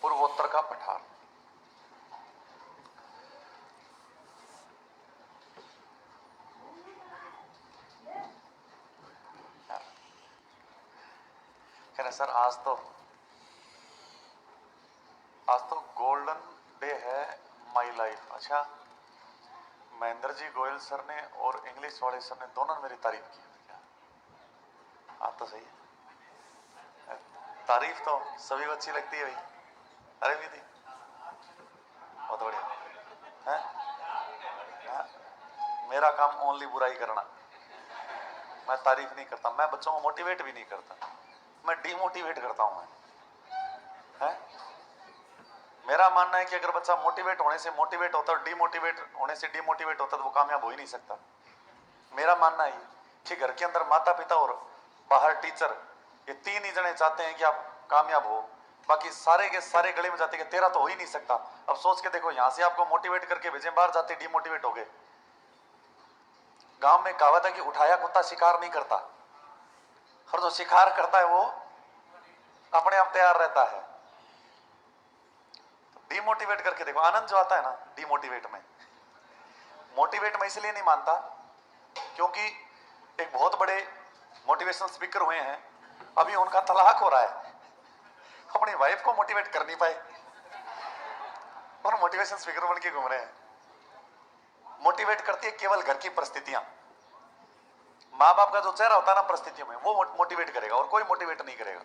पूर्वोत्तर का पठार। कह रहे सर आज तो गोल्डन डे है माई लाइफ। अच्छा, महेंद्र जी गोयल सर ने और इंग्लिश वाले सर ने दोनों ने मेरी तारीफ की क्या? हाँ तो सही है, तारीफ तो सभी को अच्छी लगती है भाई। अरे भी थी बहुत बढ़िया है। हाँ, मेरा काम ओनली बुराई करना, मैं तारीफ नहीं करता, मैं बच्चों को मोटिवेट भी नहीं करता, मैं डीमोटिवेट करता हूं। है मेरा मानना है कि अगर बच्चा मोटिवेट होने से मोटिवेट होता है और डीमोटिवेट होने से डीमोटिवेट होता है तो वो कामयाब हो ही नहीं सकता। मेरा मानना है कि घर के अंदर माता पिता और बाहर टीचर, ये तीन ही जने चाहते हैं कि आप कामयाब हो, बाकी सारे के सारे गले में जाते कि तेरा तो हो ही नहीं सकता। अब सोच के देखो, यहां से आपको मोटिवेट करके भेजे, बाहर जाते डीमोटिवेट हो गए। गांव में कहावत है कि उठाया कुत्ता शिकार नहीं करता, और जो शिकार करता है वो अपने आप तैयार रहता है। डीमोटिवेट करके देखो, आनंद जो आता है ना डीमोटिवेट में। मोटिवेट मैं इसलिए नहीं मानता क्योंकि एक बहुत बड़े मोटिवेशनल स्पीकर हुए हैं, अभी उनका तलाक हो रहा है, अपनी वाइफ को मोटिवेट कर नहीं पाए और मोटिवेशन स्पीकर बन के घूम रहे हैं। मोटिवेट करती है केवल घर की परिस्थितियां, माँ बाप का जो चेहरा होता है ना परिस्थितियों में, वो मोटिवेट करेगा और कोई मोटिवेट नहीं करेगा।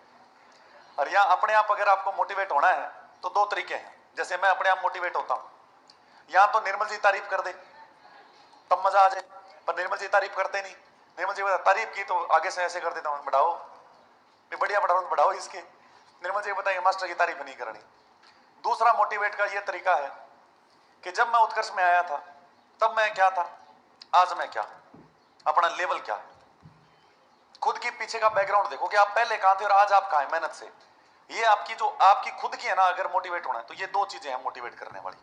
और यहाँ अपने आप अगर आपको मोटिवेट होना है तो दो तरीके हैं। जैसे मैं अपने आप मोटिवेट होता हूं, यहाँ तो निर्मल जी तारीफ कर दे तब मजा आ जाए, पर निर्मल जी तारीफ करते नहीं। निर्मल जी तारीफ की तो आगे से ऐसे कर देता हूँ, बढ़ाओ बढ़िया बढ़ाओ बढ़ाओ इसके। निर्मल जी बताइए मास्टर की तारीफ नहीं करनी। दूसरा मोटिवेट का ये तरीका है कि जब मैं उत्कर्ष में आया था तब मैं क्या था, आज मैं क्या, अपना लेवल क्या, खुद की पीछे का बैकग्राउंड देखो कि आप पहले कहां थे और आज आप कहां हैं मेहनत से। ये आपकी जो आपकी खुद की है ना, अगर मोटिवेट होना है तो ये दो चीजें हैं मोटिवेट करने वाली,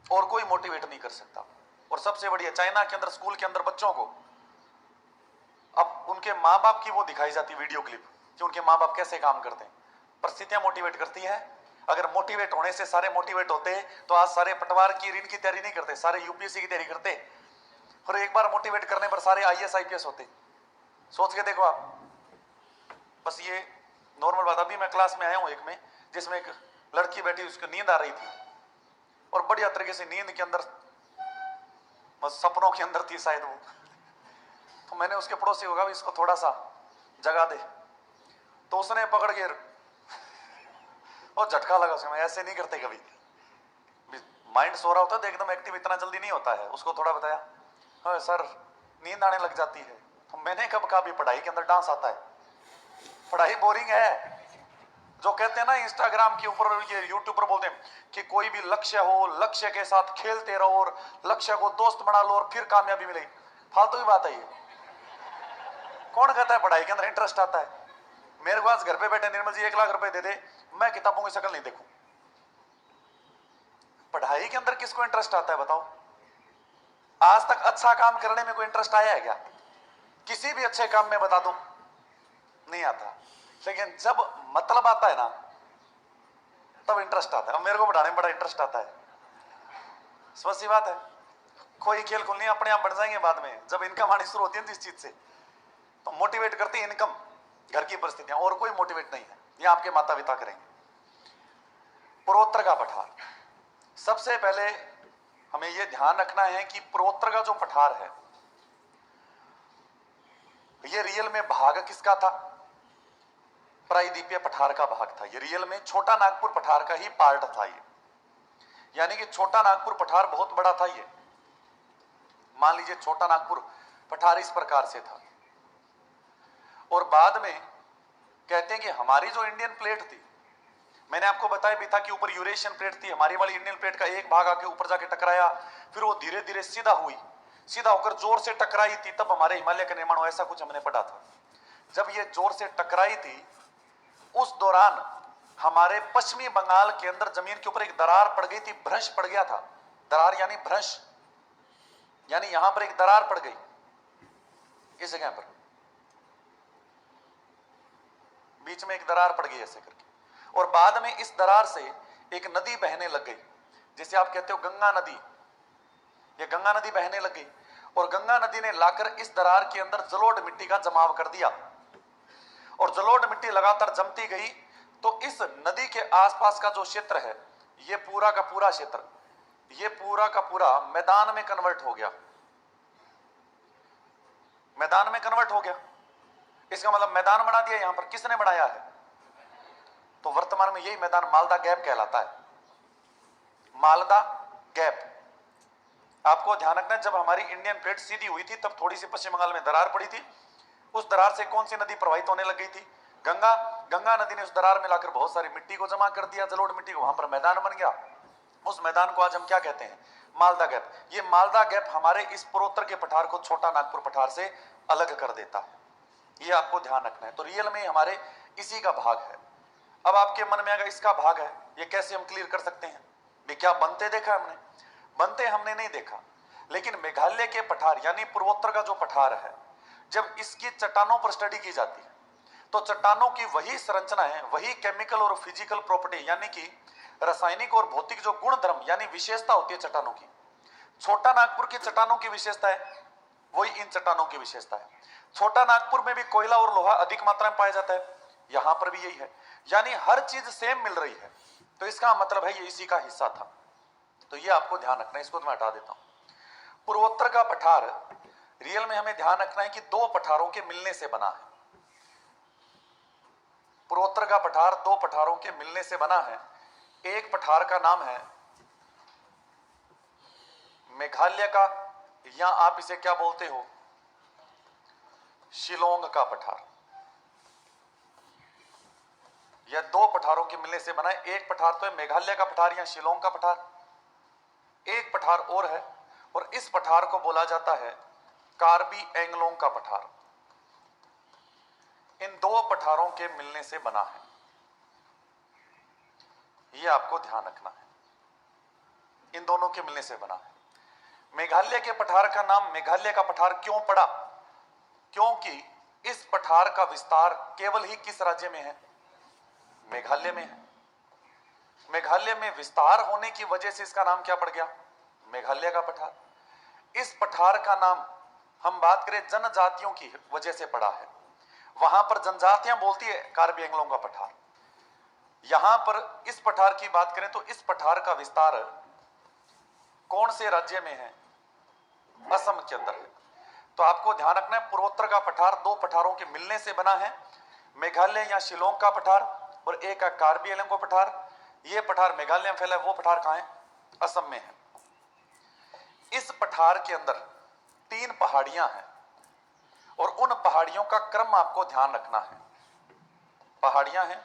और कोई मोटिवेट नहीं कर सकता। और सबसे बढ़िया, चाइना के अंदर स्कूल के अंदर बच्चों को अब उनके माँ बाप की वो दिखाई जाती वीडियो क्लिप कि उनके माँ बाप कैसे काम करते हैं। परिस्थितियां मोटिवेट करती है। अगर मोटिवेट होने से सारे मोटिवेट होते तो आज सारे पटवार की ऋण की तैयारी नहीं करते, सारे यूपीएससी की तैयारी करते, और एक बार मोटिवेट करने पर सारे आईएएस आईपीएस होते। सोच के देखो आप, बस ये नॉर्मल बात। अभी मैं क्लास में आया हूं एक में, जिसमें एक लड़की बैठी, उसको नींद आ रही थी और बढ़िया तरीके से नींद के अंदर, बस सपनों के अंदर थी शायद वो। तो मैंने उसके पड़ोसी को कहा इसको थोड़ा सा जगा दे, तो उसने पकड़ के और झटका लगा उसमें। ऐसे नहीं करते कभी, माइंड सो रहा होता है तो एकदम एक्टिव इतना जल्दी नहीं होता है। उसको थोड़ा बताया, हाँ सर नींद आने लग जाती है। तो मैंने कब कहा भी पढ़ाई के अंदर डांस आता है, पढ़ाई बोरिंग है। जो कहते हैं ना इंस्टाग्राम के ऊपर, ये यूट्यूब पर बोलते हैं कि कोई भी लक्ष्य हो, लक्ष्य के साथ खेलते रहो और लक्ष्य को दोस्त बना लो और फिर कामयाबी मिलेगी, फालतू की बात है ये। कौन कहता है पढ़ाई के अंदर इंटरेस्ट आता है? मेरे को आज घर पे बैठे निर्मल जी 1 लाख रुपए दे दे, मैं किताबों की शक्ल नहीं देखूं। पढ़ाई के अंदर किसको इंटरेस्ट आता है बताओ? आज तक अच्छा काम करने में कोई इंटरेस्ट आया है क्या? किसी भी अच्छे काम में बता दो, नहीं आता। लेकिन जब मतलब आता है ना तब इंटरेस्ट आता है। अब मेरे को पढ़ाने में बड़ा इंटरेस्ट आता है, स्पष्ट सी बात है। कोई खेल खुलनी अपने आप बढ़ जाएंगे बाद में, जब इनकम आनी शुरू होती है जिस चीज से, तो मोटिवेट करती है इनकम, घर की परिस्थितियां, और कोई मोटिवेट नहीं है। ये आपके माता पिता करेंगे। पूर्वोत्तर का पठार, सबसे पहले हमें यह ध्यान रखना है कि पूर्वोत्तर का जो पठार है ये रियल में भाग किसका था? प्रायद्वीपीय पठार का भाग था। ये रियल में छोटा नागपुर पठार का ही पार्ट था ये, यानी कि छोटा नागपुर पठार बहुत बड़ा था ये। मान लीजिए छोटा नागपुर पठार इस प्रकार से था, और बाद में कहते हैं कि हमारी जो इंडियन प्लेट थी, मैंने आपको बताया भी था कि ऊपर यूरेशियन प्लेट थी, हमारी वाली इंडियन प्लेट का एक भाग आके ऊपर जाके टकराया, फिर वो धीरे धीरे सीधा हुई, सीधा होकर जोर से टकराई थी, तब हमारे हिमालय का निर्माण हुआ, ऐसा कुछ हमने पढ़ा था। जब ये जोर से टकराई थी उस दौरान हमारे पश्चिमी बंगाल के अंदर जमीन के ऊपर एक दरार पड़ गई थी, भ्रश पड़ गया था। दरार यानी भ्रश, यानी यहां पर एक दरार पड़ गई, इस जगह पर बीच में एक दरार पड़ गई ऐसे करके, और बाद में इस दरार से एक नदी बहने लग गई, जिसे आप कहते हो गंगा नदी। ये गंगा नदी बहने लग गई और गंगा नदी ने लाकर इस दरार के अंदर जलोढ़ मिट्टी का जमाव कर दिया और जलोढ़ मिट्टी लगातार जमती गई। तो इस नदी के आसपास का जो क्षेत्र है, ये पूरा का पूरा क्षेत्र, ये पूरा का पूरा मैदान में कन्वर्ट हो गया, मैदान में कन्वर्ट हो गया। इसका मतलब मैदान बना दिया। यहां पर किसने बनाया है? तो वर्तमान में यही मैदान मालदा गैप कहलाता है, मालदा गैप। आपको ध्यान रखना, जब हमारी इंडियन प्लेट सीधी हुई थी तब थोड़ी सी पश्चिम बंगाल में दरार पड़ी थी। उस दरार से कौन सी नदी प्रवाहित होने लग गई थी? गंगा। गंगा नदी ने उस दरार में लाकर बहुत सारी मिट्टी को जमा कर दिया, जलोढ़ मिट्टी को, वहां पर मैदान बन गया। उस मैदान को आज हम क्या कहते हैं? मालदा गैप। ये मालदा गैप हमारे इस पूर्वोत्तर के पठार को छोटा नागपुर पठार से अलग कर देता है। ये आपको ध्यान रखना है। तो रियल में हमारे इसी का भाग है। अब आपके मन में आएगा इसका भाग है, ये कैसे हम क्लियर कर सकते हैं? ये क्या बनते देखा हमने? बनते हमने नहीं देखा, लेकिन मेघालय के पठार यानी पूर्वोत्तर का जो पठार है, जब इसकी चट्टानों पर स्टडी की जाती है तो चट्टानों की वही संरचना है, वही केमिकल और फिजिकल प्रॉपर्टी यानी कि रासायनिक और भौतिक जो गुण धर्म यानी विशेषता होती है चट्टानों की, छोटा नागपुर की चट्टानों की विशेषता है, वही इन चट्टानों की विशेषता है। छोटा नागपुर में भी कोयला और लोहा अधिक मात्रा में पाया जाता है, यहां पर भी यही है, यानी हर चीज सेम मिल रही है। तो इसका मतलब है ये इसी का हिस्सा था। तो ये आपको ध्यान रखना है, इसको तो मैं हटा देता हूं। पूर्वोत्तर का पठार रियल में हमें ध्यान रखना है कि दो पठारों के मिलने से बना है। पूर्वोत्तर का पठार दो पठारों के मिलने से बना है। एक पठार का नाम है मेघालय का, या आप इसे क्या बोलते हो? शिलोंग का पठार। यह दो पठारों के मिलने से बना है। एक पठार तो है मेघालय का पठार या शिलोंग का पठार, एक पठार और है और इस पठार को बोला जाता है कार्बी एंगलोंग का पठार। इन दो पठारों के मिलने से बना है, यह आपको ध्यान रखना है। इन दोनों के मिलने से बना है। मेघालय के पठार का नाम मेघालय का पठार क्यों पड़ा? क्योंकि इस पठार का विस्तार केवल ही किस राज्य में है? मेघालय में है। मेघालय में विस्तार होने की वजह से इसका नाम क्या पड़ गया? मेघालय का पठार। इस पठार का नाम हम बात करें जनजातियों की वजह से पड़ा है, वहां पर जनजातियां बोलती है कार्बी एंगलों का पठार। यहां पर इस पठार की बात करें तो इस पठार का विस्तार कौन से राज्य में है? असम के अंदर है। तो आपको ध्यान रखना है, पूर्वोत्तर का पठार दो पठारों के मिलने से बना है, मेघालय या शिलोंग का पठार और एक का कार्बी एंगलों का पठार। यह पठार मेघालय में फैला है, वो पठार कहां है? असम में है। इस पठार के अंदर तीन पहाड़ियां हैं और उन पहाड़ियों का क्रम आपको ध्यान रखना है। पहाड़ियां हैं,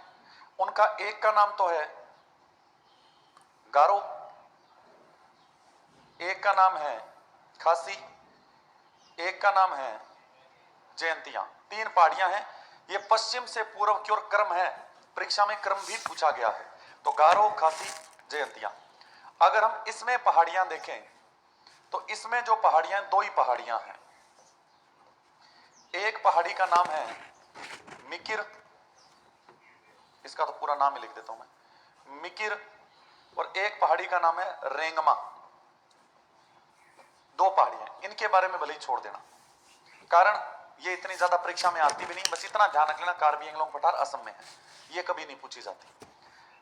उनका एक का नाम तो है गारो, एक का नाम है खासी, एक का नाम है जयंतियां। तीन पहाड़ियां हैं। ये पश्चिम से पूर्व की ओर क्रम है, परीक्षा में क्रम भी पूछा गया है। तो गारो, खासी, जयंतियां। अगर हम इसमें पहाड़ियां देखें तो इसमें जो पहाड़ियां, दो ही पहाड़ियां हैं। एक पहाड़ी का नाम है मिकिर, इसका तो पूरा नाम ही लिख देता हूं मैं, मिकिर, और एक पहाड़ी का नाम है रेंगमा। दो पहाड़ियां, इनके बारे में भले ही छोड़ देना, कारण ये इतनी ज्यादा परीक्षा में आती भी नहीं। बस इतना ध्यान रख लेना, कार्बी एंगलोंग पठार असम में है, ये कभी नहीं पूछी जाती।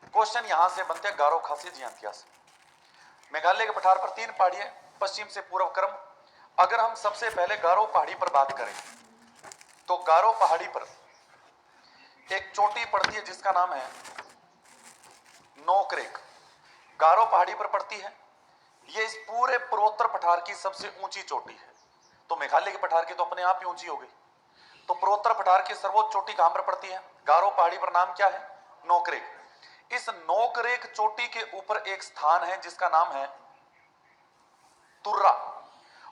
क्वेश्चन यहां से बनते हैं गारो, खासी, जयंतिया से। मेघालय के पठार पर तीन पहाड़ियां, पश्चिम से पूर्व क्रम। अगर हम सबसे पहले गारो पहाड़ी पर बात करें तो गारो पहाड़ी पर एक चोटी पड़ती है जिसका नाम है नोकरेक। गारो पहाड़ी पर पड़ती है, यह इस पूरे पूर्वोत्तर पठार की सबसे ऊंची चोटी है। तो मेघालय के पठार की तो अपने आप ही ऊंची हो गई। तो पूर्वोत्तर पठार की सर्वोच्च चोटी कहां पर पड़ती है? गारो पहाड़ी पर। नाम क्या है? नोकरेक। इस नोकरेक चोटी के ऊपर एक स्थान है जिसका नाम है तुर्रा।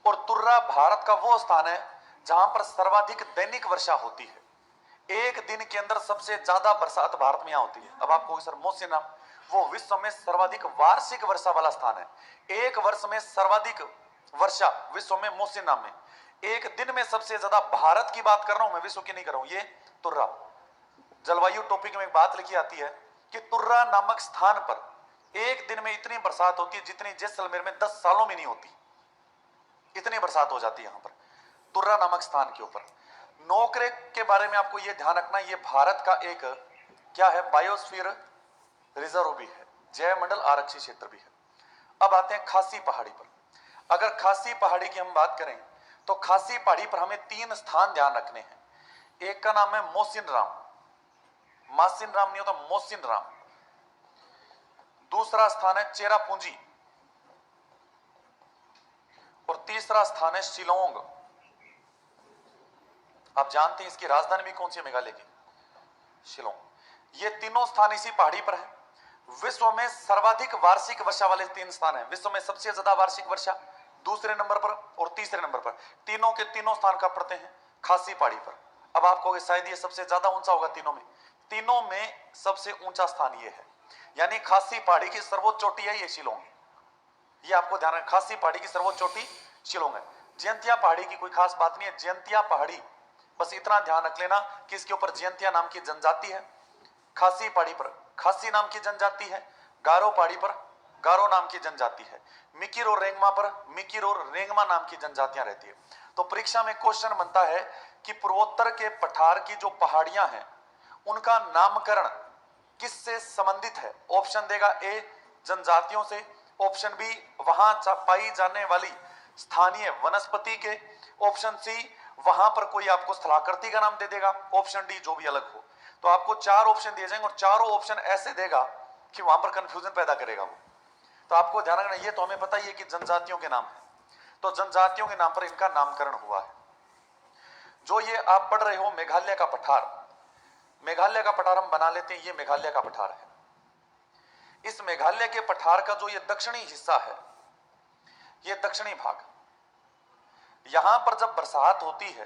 और तुर्रा भारत का वो स्थान है जहां पर सर्वाधिक दैनिक वर्षा होती है। एक दिन के अंदर सबसे ज्यादा बरसात भारत में यहां होती है। अब आपको सर मोसिनराम, वो विश्व में सर्वाधिक वार्षिक वर्षा वाला स्थान है। एक वर्ष में सर्वाधिक वर्षा विश्व में मोसिनराम में। एक दिन में सबसे ज्यादा, भारत की बात कर रहा हूं मैं, विश्व की नहीं कर रहा हूं। ये तुर्रा। जलवायु टॉपिक में एक बात लिखी आती है कि तुर्रा नामक स्थान पर एक दिन में इतनी बरसात होती है जितनी जैसलमेर में 10 सालों में नहीं होती। इतनी बरसात हो जाती है यहां पर तुर्रा नामक स्थान के ऊपर। नोकरेक के बारे में आपको यह ध्यान रखना, यह भारत का एक क्या है, बायोस्फीयर रिजर्व भी है, जैव मंडल आरक्षित क्षेत्र भी है। अब आते हैं खासी पहाड़ी पर। अगर खासी पहाड़ी की हम बात करें तो खासी पहाड़ी पर हमें 3 स्थान ध्यान रखने हैं। एक का नाम है मोहसिन राम, मासिन राम नहीं होता, मोहसिन राम। दूसरा स्थान है चेरापूंजी और तीसरा स्थान है शिलोंग। आप जानते हैं इसकी राजधानी भी कौन सी है मेघालय की, शिलोंग। ये तीनों स्थान इसी पहाड़ी पर है। विश्व में सर्वाधिक वार्षिक वर्षा वाले 3 स्थान हैं। विश्व में सबसे ज्यादा वार्षिक वर्षा दूसरे नंबर पर और तीसरे नंबर पर, तीनों के तीनों स्थान कहां पड़ते हैं, खासी पहाड़ी पर। अब आप कहोगे शायद ये सबसे ज्यादा ऊंचा होगा तीनों में सबसे ऊंचा स्थान ये है, यानी खासी पहाड़ी की सर्वोच्च चोटी है ये शिलोंग। ये आपको ध्यान रखना, खासी पहाड़ी की सर्वोच्च चोटी शिलोंग है। जयंतिया पहाड़ी की कोई खास बात नहीं है, जयंतिया पहाड़ी बस इतना ध्यान रख लेना कि इसके ऊपर जयंतिया नाम की जनजाति है, खासी पहाड़ी पर खासी नाम की जनजाति है, गारो पहाड़ी पर गारो नाम की जनजाति है, मिकिर और रेंगमा पर मिकिर और रेंगमा नाम की जनजातियां रहती है। तो परीक्षा में क्वेश्चन बनता है कि पूर्वोत्तर के पठार की जो पहाड़ियां हैं उनका नामकरण किससे संबंधित है। ऑप्शन देगा ए जनजातियों से, ऑप्शन बी वहां पाई जाने वाली स्थानीय वनस्पति के, ऑप्शन सी वहां पर कोई आपको स्थलाकृति का नाम दे देगा, ऑप्शन डी जो भी अलग हो। तो आपको 4 ऑप्शन दिए जाएंगे और चारों ऑप्शन ऐसे देगा कि वहां पर कंफ्यूजन पैदा करेगा वो। तो आपको ध्यान रखना, ये तो हमें पता ही है कि जनजातियों के नाम है, तो जनजातियों के नाम पर इनका नामकरण हुआ है। जो ये आप पढ़ रहे हो मेघालय का पठार, मेघालय का पठार हम बना लेते हैं, ये मेघालय का पठार है। इस मेघालय के पठार का जो ये दक्षिणी हिस्सा है, ये दक्षिणी भाग, यहां पर जब बरसात होती है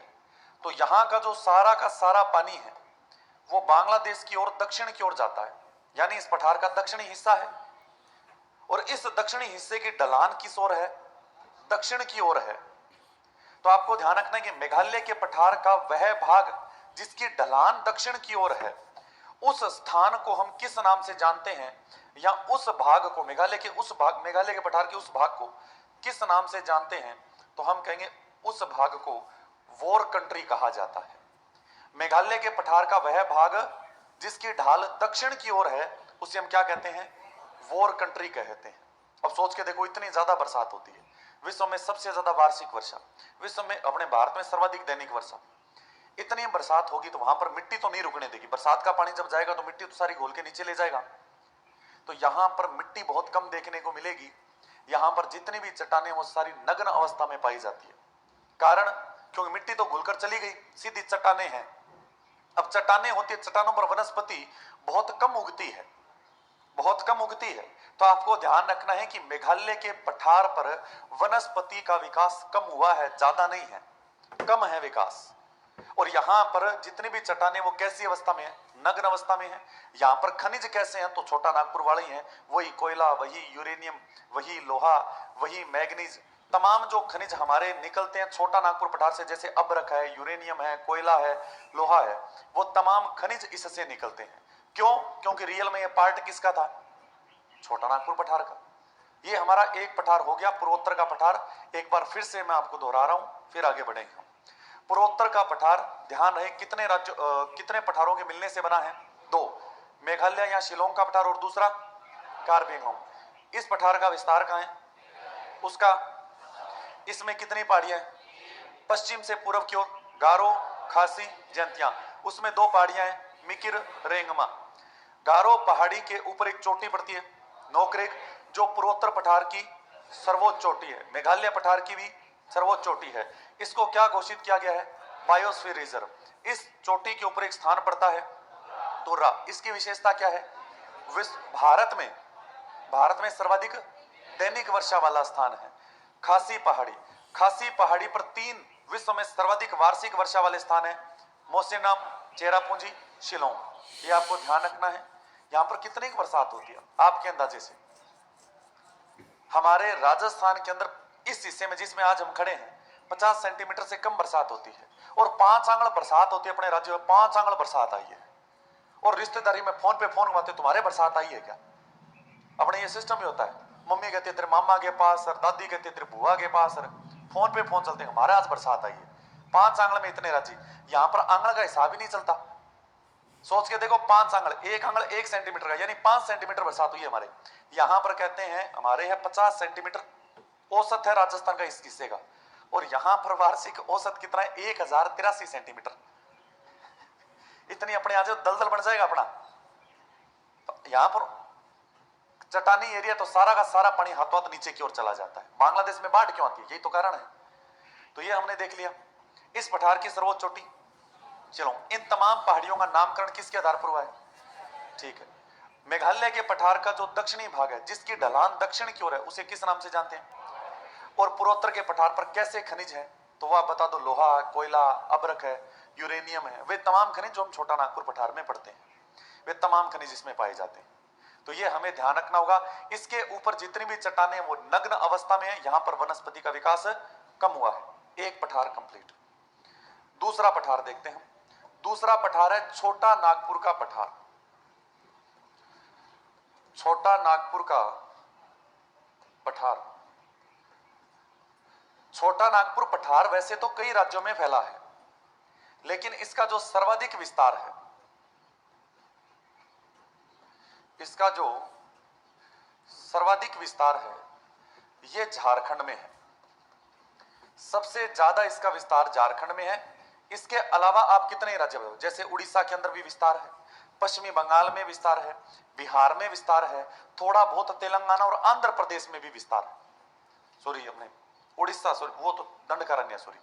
तो यहां का जो सारा का सारा पानी है वो बांग्लादेश की ओर दक्षिण की ओर जाता है, यानी इस पठार का दक्षिणी हिस्सा है। और इस दक्षिणी हिस्से की ढलान किस ओर है, दक्षिण की ओर है। तो आपको ध्यान रखना है कि मेघालय के पठार का वह भाग जिसकी ढलान दक्षिण की ओर है, उस स्थान को हम किस नाम से जानते हैं, या उस भाग को, मेघालय के उस भाग, मेघालय के पठार के उस भाग को किस नाम से जानते हैं, तो हम कहेंगे उस भाग को वॉर कंट्री कहा जाता है। मेघालय के पठार का वह भाग जिसकी ढाल दक्षिण की ओर है उसे हम क्या कहते हैं, वॉर कंट्री कहते हैं। अब सोच के देखो, इतनी ज्यादा बरसात होती है, विश्व में सबसे ज्यादा वार्षिक वर्षा, विश्व में अपने भारत में सर्वाधिक दैनिक वर्षा, इतनी बरसात होगी तो वहां पर मिट्टी तो नहीं रुकने देगी। बरसात का पानी जब जाएगा तो मिट्टी तो सारी घोल के नीचे ले जाएगा। तो यहां पर मिट्टी बहुत कम देखने को मिलेगी। यहां पर जितनी भी चट्टानें वो सारी नग्न अवस्था में पाई जाती है। कारण क्योंकि मिट्टी तो घुलकर चली गई, सीधी चट्टानें हैं। अब चट्टानें होती है, चट्टानों पर वनस्पति बहुत कम उगती है, बहुत कम उगती है। तो आपको ध्यान रखना है कि मेघालय के पठार पर वनस्पति का विकास कम हुआ है, ज्यादा नहीं है, कम है विकास। और यहां पर जितनी भी चट्टानें वो कैसी अवस्था में है, नग्न अवस्था में है। यहां पर खनिज कैसे हैं, तो छोटा नागपुर वाले हैं, वही कोयला, वही यूरेनियम, वही लोहा, वही मैग्नीज, तमाम जो खनिज हमारे निकलते हैं छोटा नागपुर पठार से, जैसे अब्रक है, यूरेनियम है, कोयला है, लोहा है, वो तमाम खनिज इससे निकलते हैं। क्यों? क्योंकि रियल में ये पार्ट किसका था, छोटा नागपुर पठार का। ये हमारा एक पठार हो गया, पूर्वोत्तर का पठार। एक बार फिर से मैं आपको दोहरा रहा हूं, फिर आगे बढ़ेंगे हम। पूर्वोत्तर का पठार, ध्यान रहे कितने राज्यों कितने पठारों के मिलने से बना है, 2, मेघालय या शिलोंग का पठार और दूसरा कार्बी एंगलोंग। इस पठार का विस्तार कहां है, उसका, इसमें कितनी पहाड़ियां हैं, पश्चिम से पूर्व की ओर गारो, खासी, जयंतिया, उसमें 2 पहाड़ियां हैं, मिकिर, रेंगमा। गारो पहाड़ी के ऊपर एक चोटी पड़ती है, नोकरेक, जो पूर्वोत्तर पठार की सर्वोच्च चोटी है, मेघालय पठार की भी सर्वोच्च चोटी है। इसको क्या घोषित किया गया है, बायोस्फीयर रिजर्व। इस चोटी के ऊपर एक स्थान पड़ता है तुर्रा। इसकी विशेषता क्या है, भारत में सर्वाधिक दैनिक वर्षा वाला स्थान है खासी पहाड़ी। खासी पहाड़ी पर 3 विश्व में सर्वाधिक वार्षिक वर्षा वाले स्थान है, मोसिनराम, चेरापूंजी, शिलोंग। ये आपको ध्यान रखना है। यहां पर कितनी बरसात होती है आपके अंदाजे से, हमारे राजस्थान के अंदर इस हिस्से में जिसमें आज हम खड़े हैं 50 सेंटीमीटर से कम बरसात होती है, और 5 आंगल बरसात होती है अपने राज्य में, 5 आंगल बरसात आई है। और रिश्तेदारी में फोन पे फोन घुमाते, तुम्हारे बरसात आई है क्या? अपने ये सिस्टम ही होता है। मम्मी कहती है तेरे मामा के पास सर, दादी कहती है तेरे बुआ के पास सर, फोन पे फोन चलते हैं, हमारे आज बरसात आई है, 5 आंगल में इतने राजी। यहां पर आंगल का हिसाब ही नहीं चलता। सोच के देखो, 5 आंगल, एक आंगल 1 सेंटीमीटर का, यानी 5 सेंटीमीटर बरसात हुई है हमारे यहां पर। कहते हैं हमारे यहाँ 50 सेंटीमीटर औसत है राजस्थान का इस हिस्से का, और यहां पर वार्षिक औसत कितना है? 1083 सेंटीमीटर। इतनी अपने आज दलदल बन जाएगा अपना। यहां पर चट्टानी एरिया, तो सारा का सारा पानी हाथों हाथ नीचे की ओर चला जाता है। बांग्लादेश में बाढ़ क्यों आती है? यही तो कारण है। तो ये हमने देख लिया। इस पठार की सर्वोच्च चोटी, चलो इन तमाम पहाड़ियों का नामकरण किसके आधार पर हुआ है? ठीक है, मेघालय के पठार का जो दक्षिणी भाग है, जिसकी ढलान दक्षिण की ओर है, उसे किस नाम से जानते हैं? और पूर्वोत्तर के पठार पर कैसे खनिज है? तो वह बता दो, लोहा, कोयला, अब्रक है, यूरेनियम है, वे तमाम खनिज जो हम छोटा नागपुर पठार में पढ़ते हैं, वे तमाम खनिज इसमें पाए जाते हैं। तो ये हमें ध्यान रखना होगा। इसके ऊपर जितनी भी चट्टानें वो नग्न अवस्था में है, यहां पर वनस्पति का विकास कम हुआ है। एक पठार कंप्लीट। दूसरा पठार देखते हैं। दूसरा पठार है छोटा नागपुर का पठार। छोटा नागपुर का पठार। छोटा नागपुर पठार वैसे तो कई राज्यों में फैला है, लेकिन इसका जो सर्वाधिक विस्तार है, इसका जो सर्वाधिक विस्तार है, यह झारखंड में है। सबसे ज्यादा इसका विस्तार झारखंड में है। इसके अलावा आप कितने राज्य में, जैसे उड़ीसा के अंदर भी विस्तार है, पश्चिमी बंगाल में विस्तार है, बिहार में विस्तार है, थोड़ा बहुत तेलंगाना और आंध्र प्रदेश में भी विस्तार है। सॉरी, हमने उड़ीसा, सॉरी वो तो दंडकारण्य, सॉरी,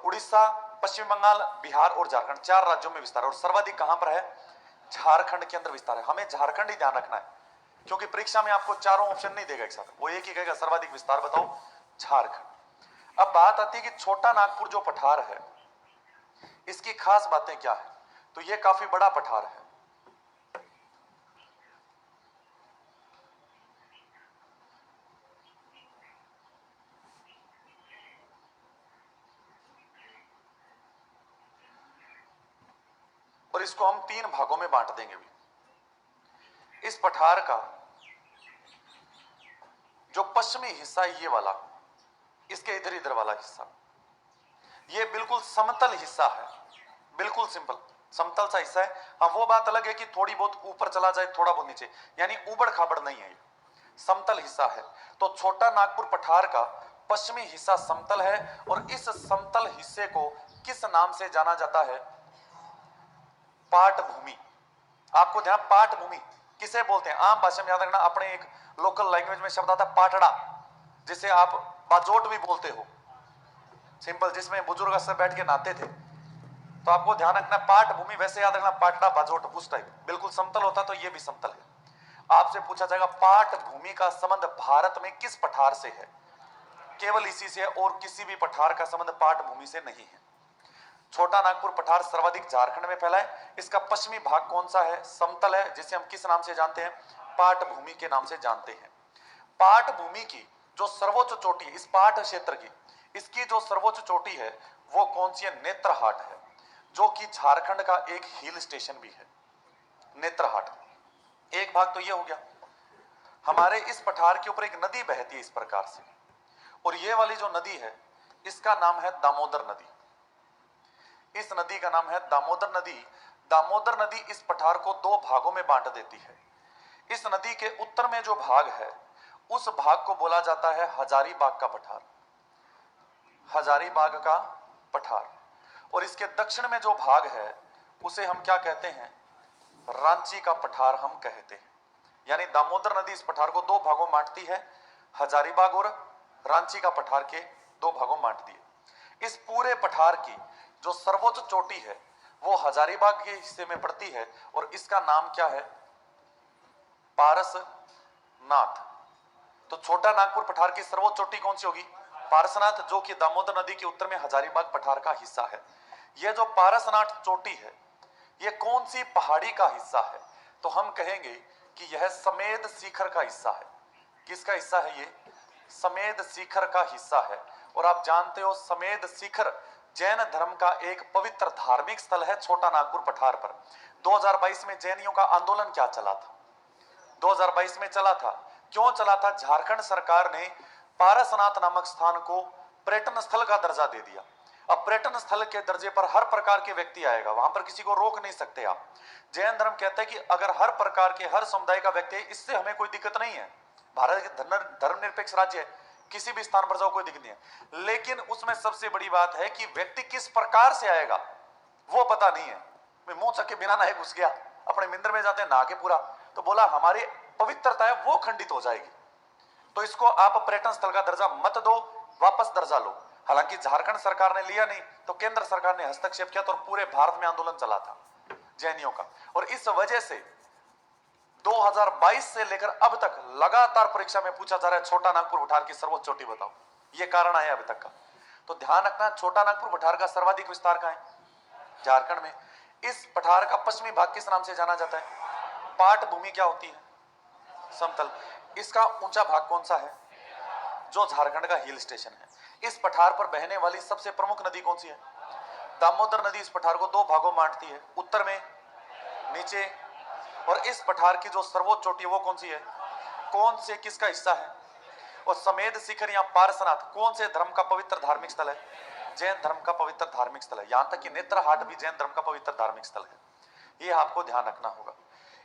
उड़ीसा, पश्चिम बंगाल, बिहार और झारखंड, 4 राज्यों में विस्तार है। और सर्वाधिक कहां पर है? झारखंड के अंदर विस्तार है। हमें झारखंड ही ध्यान रखना है, क्योंकि परीक्षा में आपको चारों ऑप्शन नहीं देगा एक साथ, वो एक ही कहेगा सर्वाधिक विस्तार बताओ, झारखंड। अब बात आती है कि छोटा नागपुर जो पठार है, इसकी खास बातें क्या है? तो ये काफी बड़ा पठार है। और इसको हम 3 भागों में बांट देंगे भी। इस पठार का जो पश्चिमी हिस्सा है, ये वाला, इसके इधर इधर वाला हिस्सा, ये बिल्कुल समतल हिस्सा है, बिल्कुल सिंपल समतल सा हिस्सा है। हाँ, वो बात अलग है कि थोड़ी बहुत ऊपर चला जाए, थोड़ा बहुत नीचे, यानी उबड़ खाबड़ नहीं है, ये समतल हिस्सा है। तो छोटा नागपुर पठार का पश्चिमी हिस्सा समतल है, और इस समतल हिस्से को किस नाम से जाना जाता है? पाट भूमि। आपको ध्यान, पाट भूमि किसे बोलते हैं? आम भाषा में याद रखना, अपने एक लोकल लैंग्वेज में शब्द आता है पाटड़ा, जिसे आप बाजोट भी बोलते हो, सिंपल, जिसमें बुजुर्ग अक्सर बैठ के नहाते थे। तो आपको ध्यान रखना, पाट भूमि, वैसे याद रखना पाटड़ा, बाजोट, उस टाइप, बिल्कुल समतल होता, तो ये भी समतल है। आपसे पूछा जाएगा पाट भूमि का संबंध भारत में किस पठार से है? केवल इसी से, और किसी भी पठार का संबंध पाट भूमि से नहीं है। छोटा नागपुर पठार सर्वाधिक झारखंड में फैला है। इसका पश्चिमी भाग कौन सा है? समतल है, जिसे हम किस नाम से जानते हैं? पाट भूमि के नाम से जानते हैं। पाट भूमि की जो सर्वोच्च चोटी, इस पाट क्षेत्र की, इसकी जो सर्वोच्च चोटी है वो कौन सी है? नेत्रहाट है, जो कि झारखंड का एक हिल स्टेशन भी है, नेत्रहाट। एक भाग तो ये हो गया। हमारे इस पठार के ऊपर एक नदी बहती है इस प्रकार से, और ये वाली जो नदी है, इसका नाम है दामोदर नदी। इस नदी का नाम है दामोदर नदी। दामोदर नदी इस पठार को 2 भागों में बांट देती है। इस नदी के उत्तर में जो भाग है, उस भाग को बोला जाता है हजारीबाग का पठार, हजारीबाग का पठार। और इसके दक्षिण में जो भाग है, उसे हम क्या कहते हैं? रांची का पठार हम कहते हैं। यानी दामोदर नदी इस पठार को 2 भागों में बांटती है, हजारीबाग और रांची का पठार के 2 भागों में बांटती है। इस पूरे पठार की जो सर्वोच्च चोटी है वो हजारीबाग के हिस्से में पड़ती है, और इसका नाम क्या है? पारसनाथ। तो छोटा नागपुर पठार की सर्वोच्च चोटी कौन सी होगी? पारसनाथ, जो कि दामोदर नदी के उत्तर में हजारीबाग पठार का हिस्सा है। यह जो पारसनाथ चोटी है, यह कौन सी पहाड़ी का हिस्सा है? तो हम कहेंगे कि यह समेद शिखर का हिस्सा है। किसका हिस्सा है ये? समेद शिखर का हिस्सा है। और आप जानते हो समेद शिखर जैन धर्म का एक पवित्र धार्मिक स्थल है छोटा नागपुर पठार पर। 2022 में जैनियों का आंदोलन क्या चला था? 2022 में चला था, क्यों चला था? झारखंड सरकार ने पारसनाथ नामक स्थान को पर्यटन स्थल का दर्जा दे दिया। अब पर्यटन स्थल के दर्जे पर हर प्रकार के व्यक्ति आएगा, वहां पर किसी को रोक नहीं सकते आप। जैन धर्म कहता है कि अगर हर प्रकार के हर समुदाय का व्यक्ति है, इससे हमें कोई दिक्कत नहीं है। भारत एक धर्मनिरपेक्ष राज्य है, किसी भी स्थान पर जाओ कोई दिक्कत नहीं है। लेकिन उसमें सबसे बड़ी बात है कि व्यक्ति किस प्रकार से आएगा वो पता नहीं है। मैं मुंह चक के बिना नहाए घुस गया, अपने मंदिर में जाते हैं नहा के पूरा, तो बोला हमारी पवित्रता है वो खंडित हो जाएगी। तो इसको आप पर्यटन स्थल का दर्जा मत दो, वापस दर्जा लो। हालांकि झारखंड सरकार ने लिया नहीं, तो केंद्र सरकार ने हस्तक्षेप किया, तो पूरे भारत में आंदोलन चला था जैनियों का। और इस वजह से 2022 से लेकर अब तक लगातार परीक्षा में पूछा जा रहा है छोटा नागपुर पठार की सर्वोच्च चोटी बताओ। ये कारण है अभी तक का। तो ध्यान रखना, छोटा नागपुर पठार का सर्वाधिक विस्तार कहां है? झारखंड में। इस पठार का पश्चिमी भाग किस नाम से जाना जाता है? पाट भूमि क्या होती है? समतल। इसका ऊंचा भाग कौन सा है? जो झारखंड का हिल स्टेशन है। इस पठार पर बहने वाली सबसे प्रमुख नदी कौन सी है? दामोदर नदी इस पठार को दो भागों में बांटती है, उत्तर में नीचे। और इस पठार की जो सर्वोच्च चोटी है वो कौन सी है? कौन से किसका हिस्सा है? और समेध शिखर या पारसनाथ कौन से धर्म का पवित्र धार्मिक स्थल है? जैन धर्म का पवित्र धार्मिक स्थल है। यहां तक कि नेत्रहाट भी जैन धर्म का पवित्र धार्मिक स्थल है। ये आपको ध्यान रखना होगा।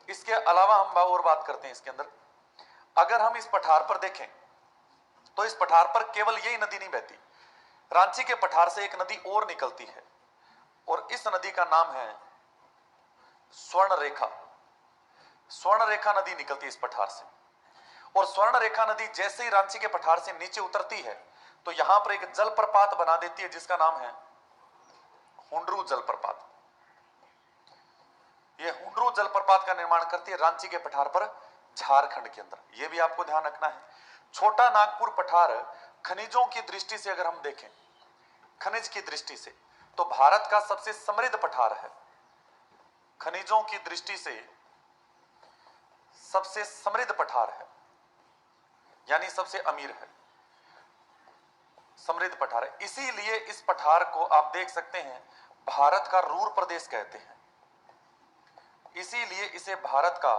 इसके अलावा हम और बात करते हैं इसके अंदर। अगर हम इस पठार पर देखें तो इस पठार पर केवल यही नदी नहीं बहती, रांची के पठार से एक नदी और निकलती है और इस नदी का नाम है स्वर्ण रेखा। स्वर्ण रेखा नदी निकलती है इस पठार से। और स्वर्ण रेखा नदी जैसे ही रांची के पठार से नीचे उतरती है तो यहां पर एक जलप्रपात बना देती है जिसका नाम है हुंडरू जलप्रपात। यह हुंडरू जलप्रपात का निर्माण करती है रांची के पठार पर झारखंड के अंदर। यह भी आपको ध्यान रखना है। छोटा नागपुर पठार खनिजों की दृष्टि से अगर हम देखें, खनिज की दृष्टि से, तो भारत का सबसे समृद्ध पठार है। खनिजों की दृष्टि से सबसे समृद्ध पठार है, यानी सबसे अमीर है, समृद्ध पठार है। इसीलिए इस पठार को आप देख सकते हैं भारत का रूर प्रदेश कहते हैं। इसीलिए इसे भारत का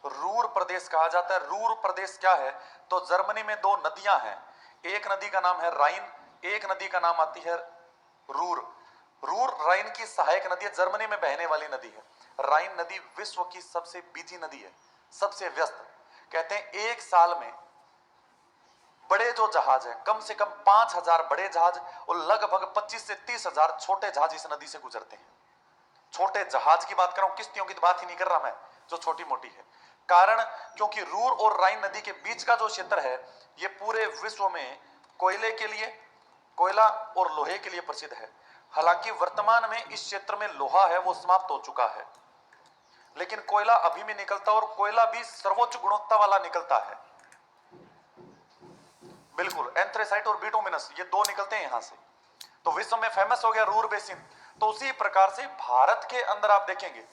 रूर प्रदेश कहा जाता है। रूर प्रदेश क्या है? तो जर्मनी में दो नदियां हैं, एक नदी का नाम है राइन, एक नदी का नाम आती है रूर। रूर राइन की सहायक नदी है, जर्मनी में बहने वाली नदी है। राइन नदी विश्व की सबसे बिजी नदी है, सबसे व्यस्त। कहते हैं एक साल में बड़े जो जहाज हैं, कम से कम 5000 बड़े जहाज और लगभग 25 से 30,000 छोटे जहाज इस नदी से गुजरते हैं। छोटे जहाज की बात कर रहा हूं, किश्तियों की बात ही नहीं कर रहा मैं, जो छोटी मोटी है। कारण क्योंकि रूर और राइन नदी के बीच का जो क्षेत्र है ये पूरे विश्व में कोयले के लिए, कोयला और लोहे के लिए प्रसिद्ध है। हालांकि वर्तमान में इस क्षेत्र में लोहा है वो समाप्त हो चुका है, लेकिन कोयला अभी भी निकलता है और कोयला भी सर्वोच्च गुणवत्ता वाला निकलता है। बिल्कुल, एंथ्रेसाइट और बिटुमिनस ये दो निकलते हैं यहां से, तो विश्व में फेमस हो गया रूर बेसिन। तो उसी प्रकार से भारत के अंदर आप देखेंगे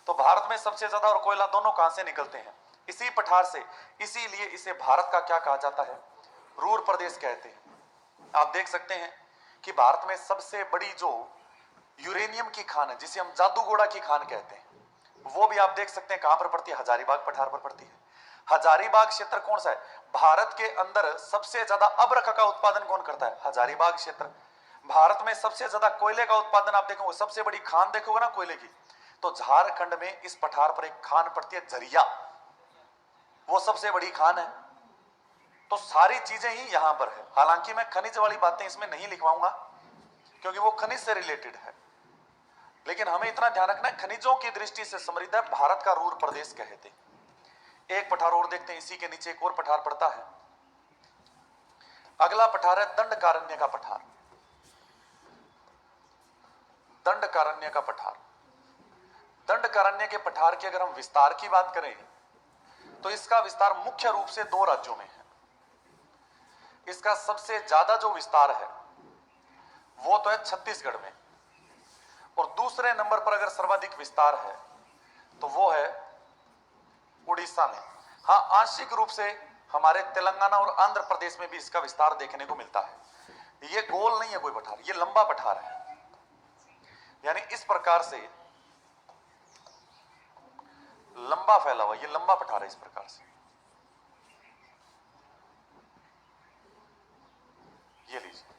तो भारत में सबसे ज्यादा और कोयला दोनों कहां से निकलते हैं? इसी पठार से। इसीलिए इसे भारत का क्या कहा जाता है? रूर प्रदेश कहते हैं। आप देख सकते हैं कि भारत में सबसे बड़ी जो यूरेनियम की खान है, जिसे हम जादूगोड़ा की खान कहते हैं, वो भी आप देख सकते हैं कहां पर पड़ती है? हजारीबाग पठार पर पड़ती है। हजारीबाग क्षेत्र कौन सा है? भारत के अंदर सबसे ज्यादा अभ्रक का उत्पादन कौन करता है? हजारीबाग क्षेत्र। भारत में सबसे ज्यादा कोयले का उत्पादन आप देखोगे, सबसे बड़ी खान देखोगे ना कोयले की, तो झारखंड में इस पठार पर एक खान पड़ती है झरिया, वो सबसे बड़ी खान है। तो सारी चीजें ही यहां पर है। हालांकि मैं खनिज वाली बातें इसमें नहीं लिखवाऊंगा क्योंकि वो खनिज से रिलेटेड है, लेकिन हमें इतना ध्यान रखना है खनिजों की दृष्टि से समृद्ध है, भारत का रूर प्रदेश कहते हैं। एक पठार और देखते हैं, इसी के नीचे एक और पठार पड़ता है। अगला पठार है दंडकारण्य का पठार। दंडकारण्य का पठार। दंडकारण्य के पठार की अगर हम विस्तार की बात करें तो इसका विस्तार मुख्य रूप से दो राज्यों में है। इसका सबसे ज्यादा जो विस्तार है वो तो है छत्तीसगढ़ में, और दूसरे नंबर पर अगर सर्वाधिक विस्तार है तो वो है उड़ीसा में। हाँ, आंशिक रूप से हमारे तेलंगाना और आंध्र प्रदेश में भी इसका विस्तार देखने को मिलता है। ये गोल नहीं है कोई पठार, ये लंबा पठार है। यानी इस प्रकार से लंबा फैला हुआ, ये लंबा पठार है इस प्रकार से, ये लीजिए।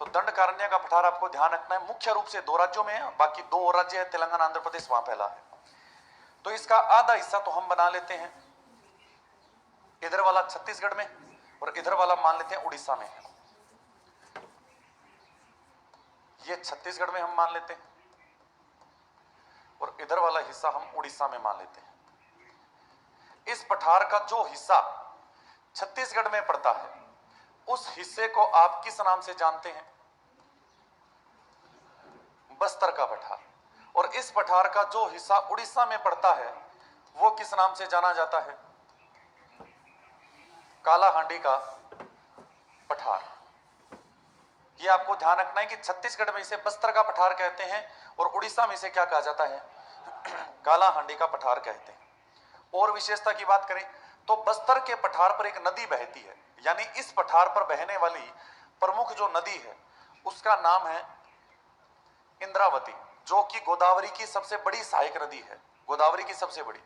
तो दंडकारण्य का पठार आपको ध्यान रखना है, मुख्य रूप से 2 राज्यों में है, बाकी 2 और राज्य है तेलंगाना आंध्र प्रदेश, वहां फैला है। तो इसका आधा हिस्सा तो हम बना लेते हैं, इधर वाला छत्तीसगढ़ में और इधर वाला मान लेते हैं उड़ीसा में। ये छत्तीसगढ़ में हम मान लेते हैं और इधर वाला हिस्सा हम उड़ीसा में मान लेते हैं। इस पठार का जो हिस्सा छत्तीसगढ़ में पड़ता है उस हिस्से को आप किस नाम से जानते हैं? बस्तर का पठार। और इस पठार का जो हिस्सा उड़ीसा में पड़ता है वो किस नाम से जाना जाता है? कालाहांडी का पठार। ये आपको ध्यान रखना है कि छत्तीसगढ़ में इसे बस्तर का पठार कहते हैं और उड़ीसा में इसे क्या कहा जाता है? कालाहांडी का पठार कहते हैं। और विशेषता की बात करें तो बस्तर के पठार पर एक नदी बहती है, यानी इस पठार पर बहने वाली प्रमुख जो नदी है उसका नाम है इंद्रावती, जो कि गोदावरी की सबसे बड़ी सहायक नदी है, गोदावरी की सबसे बड़ी।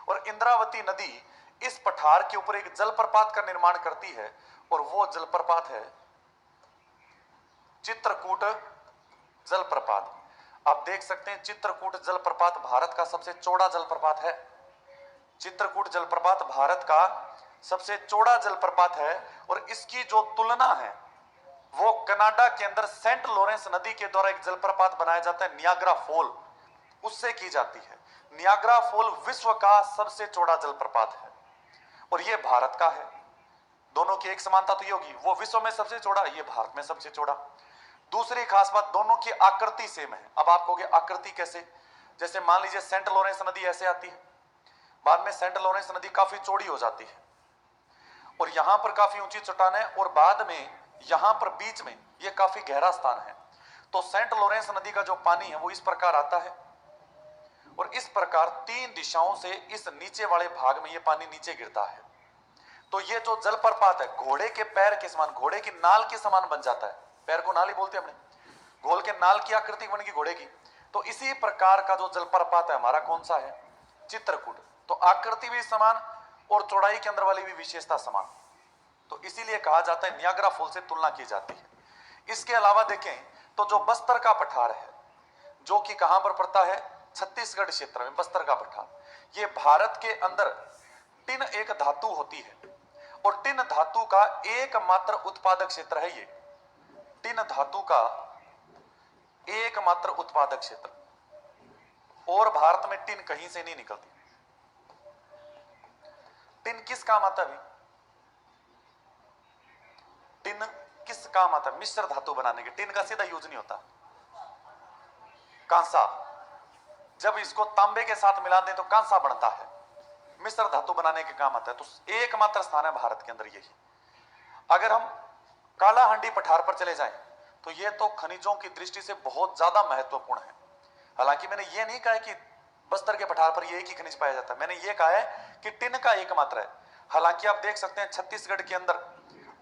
और इंद्रावती नदी इस पठार के ऊपर एक जलप्रपात का निर्माण करती है और वो जलप्रपात है चित्रकूट जलप्रपात। आप देख सकते हैं चित्रकूट जलप्रपात भारत का सबसे चौड़ा जलप्रपात है। चित्रकूट जलप्रपात भारत का सबसे चौड़ा जलप्रपात है और इसकी जो तुलना है वो कनाडा के अंदर सेंट लॉरेंस नदी के द्वारा एक जलप्रपात बनाया जाता है नियाग्रा फॉल, उससे की जाती है। नियाग्रा फॉल विश्व का सबसे चौड़ा जलप्रपात है और ये भारत का है। दोनों की एक समानता तो ये होगी, वो विश्व में सबसे चौड़ा, ये भारत में सबसे चौड़ा। दूसरी खास बात, दोनों की आकृति सेम है। अब आप कहोगे आकृति कैसे? जैसे मान लीजिए सेंट लॉरेंस नदी ऐसे आती है, बाद में सेंट लॉरेंस नदी काफी चौड़ी हो जाती है और यहां पर काफी ऊंची चट्टान है और बाद में यहां पर बीच में यह काफी गहरा स्थान है। तो सेंट लॉरेंस नदी का जो पानी है वो इस प्रकार आता है और इस प्रकार 3 दिशाओं से इस नीचे वाले भाग में यह पानी नीचे गिरता है। तो ये जो जलप्रपात है घोड़े के पैर के समान, घोड़े की नाल के समान बन जाता है। पैर को नाल ही बोलते हैं अपने, घोल के नाल की आकृति बनेगी घोड़े की। तो इसी प्रकार का जो जलप्रपात है हमारा कौन सा है? चित्रकूट। तो आकृति भी समान और चौड़ाई के अंदर वाली भी विशेषता समान, तो इसीलिए कहा जाता है नियाग्रा फॉल से तुलना की जाती है। इसके अलावा देखें तो जो बस्तर का पठार है जो कि कहां पर पड़ता है? छत्तीसगढ़ क्षेत्र में बस्तर का पठार। ये भारत के अंदर टिन एक धातु होती है और टिन धातु का एकमात्र उत्पादक क्षेत्र है। ये टिन धातु का एकमात्र उत्पादक क्षेत्र और भारत में टिन कहीं से नहीं निकलती। टिन किस काम आता है? टिन किस काम आता है? मिश्र धातु बनाने के। टिन का सीधा यूज नहीं होता। कांसा, जब इसको तांबे के साथ मिला दें तो कांसा बनता है, मिश्र धातु बनाने के काम आता है। तो एकमात्र स्थान है भारत के अंदर यही। अगर हम कालाहांडी पठार पर चले जाएं तो यह तो खनिजों की दृष्टि से बहुत ज्यादा महत्वपूर्ण है। हालांकि मैंने यह नहीं कहा कि बस्तर के पठार पर एक ही खनिज पाया जाता है, मैंने यह कहा है कि टिन का एकमात्र है। हालांकि आप देख सकते हैं छत्तीसगढ़ के अंदर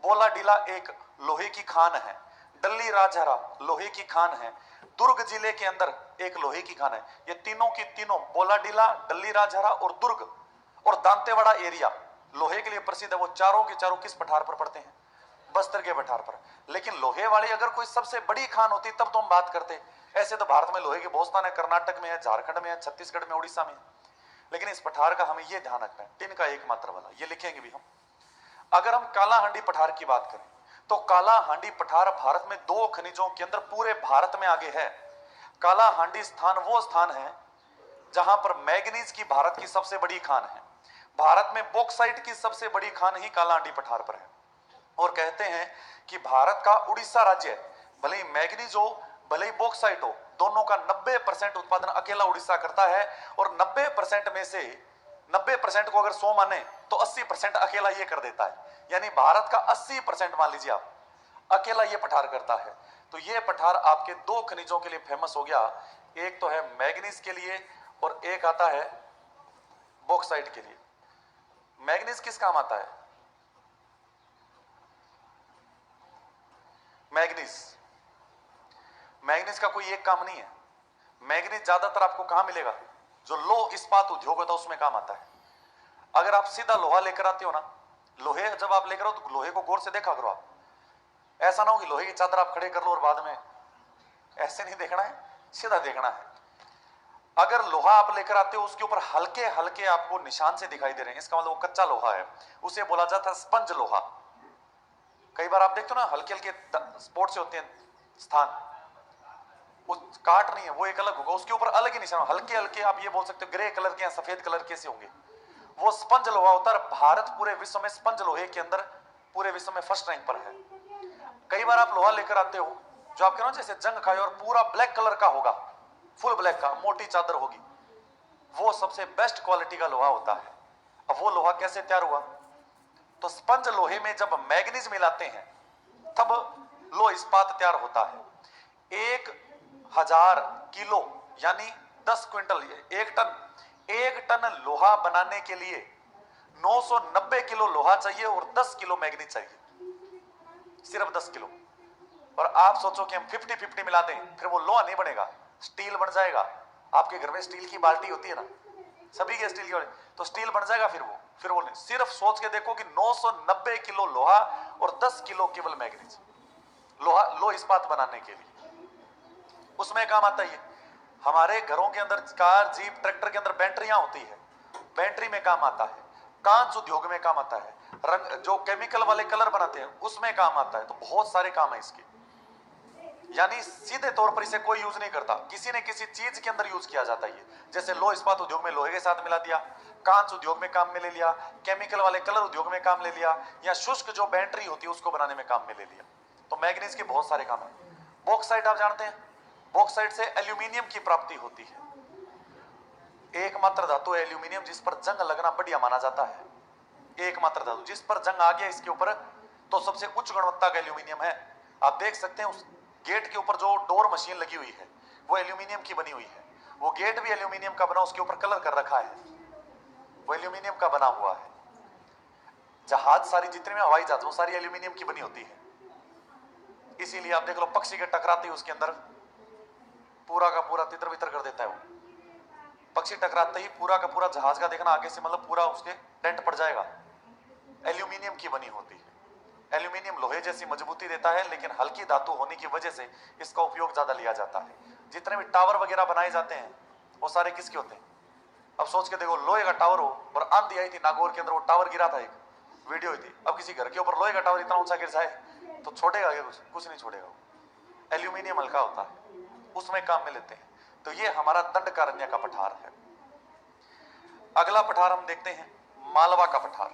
बोलाडीला एक लोहे की खान है, डल्ली राजहरा लोहे की खान है, दुर्ग जिले के अंदर एक लोहे की खान है। ये तीनों की तीनों बोलाडीला, डल्ली राजहरा और दुर्ग और दांतेवाड़ा एरिया लोहे के लिए प्रसिद्ध है। वो चारों के चारों किस पठार पर पड़ते हैं? बस्तर के पठार पर। लेकिन लोहे वाली अगर कोई सबसे बड़ी खान होती तब तो हम बात करते। ऐसे तो भारत में लोहे के बहुत स्थान है, कर्नाटक में है, झारखंड में है, छत्तीसगढ़ में, उड़ीसा में है। लेकिन इस पठार का हमें यह ध्यान रखना है, टिन का एकमात्र वाला, ये लिखेंगे भी हम। अगर हम कालाहांडी पठार की बात करें तो कालाहांडी पठार भारत में 2 खनिजों के अंदर पूरे भारत में आगे है। कालाहांडी स्थान वो स्थान है जहां पर मैग्नीज की भारत की सबसे बड़ी खान है। भारत में बॉक्साइट की सबसे बड़ी खान ही कालाहांडी पठार पर है। और कहते हैं कि भारत का उड़ीसा राज्य भले ही मैग्नीज हो भले ही बॉक्साइट हो, दोनों का 90% उत्पादन अकेला उड़ीसा करता है। और 90% में से 90% को अगर 100 माने तो 80% अकेला ये कर देता है। यानी भारत का 80% मान लीजिए आप, अकेला ये पठार करता है। तो ये पठार आपके 2 खनिजों के लिए फेमस हो गया, एक तो है मैग्नीज के लिए और एक आता है बॉक्साइट के लिए। मैग्नीज किस काम आता है? मैग्नीज का कोई एक काम नहीं है। मैग्नीज ज्यादातर आपको कहां मिलेगा? जो लो इस्पात उद्योग होता है उसमें काम आता है। अगर आप सीधा लोहा लेकर आते हो ना, लोहे जब आप लेकर आओ तो लोहे को गौर से देखा करो आप। ऐसा ना हो कि लोहे की चादर आप खड़े कर लो और बाद में, ऐसे नहीं देखना है, सीधा देखना है। अगर लोहा आप लेकर आते हो उसके ऊपर हल्के हल्के आपको निशान से दिखाई दे रहे हैं, इसका मतलब वो कच्चा लोहा है, उसे बोला जाता है स्पंज लोहा। कई बार आप देखते हो ना हल्के हल्के स्पॉट से होते हैं स्थान, वो काट नहीं है, वो एक अलग होगा, उसके ऊपर अलग ही निशान, हल्के हल्के आप ये बोल सकते हो ग्रे कलर के या सफेद कलर के से होंगे, वो स्पंज लोहा होता है। भारत पूरे विश्व में स्पंज लोहे के अंदर पूरे विश्व में फर्स्ट रैंक पर है। कई बार आप लोहा लेकर आते हो जो आप कह रहे हो जैसे जंग खाए और पूरा ब्लैक कलर का होगा, फुल ब्लैक का, मोटी चादर होगी, वो सबसे बेस्ट क्वालिटी का लोहा होता है। अब वो लोहा कैसे तैयार हुआ? तो स्पंज लोहे में जब मैग्नीज मिलाते हैं तब लो इस्पात तैयार होता है। 1000 किलो यानी 10 क्विंटल, एक टन लोहा बनाने के लिए 990 किलो लोहा चाहिए और 10 किलो मैग्नीज चाहिए, सिर्फ 10 किलो। और आप सोचो कि हम 50-50 मिला दें, फिर वो लोहा नहीं बनेगा, स्टील बन जाएगा। आपके घर में स्टील की बाल्टी होती है ना, सभी के स्टील की, तो स्टील बन जाएगा। फिर वो नहीं, सिर्फ सोच के देखो कि 990 किलो लोहा और 10 किलो केवल मैग्नीज, लोहा लो इस्पात बनाने के लिए उसमें काम आता है। हमारे घरों के अंदर कार जीप ट्रैक्टर के अंदर बैटरियां होती है, बैटरी में काम आता है, कांच उद्योग में काम आता है, रंग जो केमिकल वाले कलर बनाते हैं उसमें काम आता है। तो बहुत सारे काम है इसके, यानी सीधे तौर पर इसे कोई यूज नहीं करता, किसी न किसी चीज के अंदर यूज किया जाता है। जैसे लो इस्पात उद्योग में लोहे के साथ मिला दिया, कांच उद्योग में काम में ले लिया, केमिकल वाले कलर उद्योग में काम ले लिया, या शुष्क जो बैटरी होती है उसको बनाने में काम में ले लिया। तो मैग्नीज के बहुत सारे काम है। बॉक्साइट आप जानते हैं, बॉक्साइट से एल्यूमिनियम की प्राप्ति होती है। एकमात्र धातु है एल्यूमिनियम जिस पर जंग लगना बढ़िया माना जाता है। एकमात्र धातु जिस पर जंग आ गया इसके ऊपर तो सबसे उच्च गुणवत्ता का एल्यूमिनियम है। आप देख सकते हैं उस गेट के ऊपर जो डोर मशीन लगी हुई है वो एल्यूमिनियम की बनी हुई है, वो गेट भी एल्यूमिनियम का बना, उसके ऊपर कलर कर रखा है, वो एल्यूमिनियम का बना हुआ है। जहाज सारी जितने में हवाई जहाज वो सारी एल्यूमिनियम की बनी होती है। इसीलिए आप देख लो पक्षी के टकराते ही उसके अंदर पूरा का पूरा तितर बितर कर देता है। वो पक्षी टकराते ही पूरा का पूरा जहाज का देखना आगे से मतलब पूरा उसके डेंट पड़ जाएगा, एल्यूमिनियम की बनी होती है। एल्यूमिनियम लोहे जैसी मजबूती देता है, लेकिन हल्की धातु होने की वजह से इसका उपयोग ज्यादा लिया जाता है। जितने भी टावर वगैरह बनाए जाते हैं वो सारे किसके होते हैं? अब सोच के देखो, लोहे का टावर हो और आंधी आई थी नागौर के अंदर, वो टावर गिरा था, एक वीडियो हुई थी। अब किसी घर के ऊपर लोहे का टावर इतना ऊंचा गिर जाए तो छोड़ेगा क्या? कुछ नहीं छोड़ेगा। एल्यूमिनियम हल्का होता है, उसमें काम में लेते हैं। तो ये हमारा दंडकारण्य का पठार है। अगला पठार हम देखते हैं मालवा का पठार।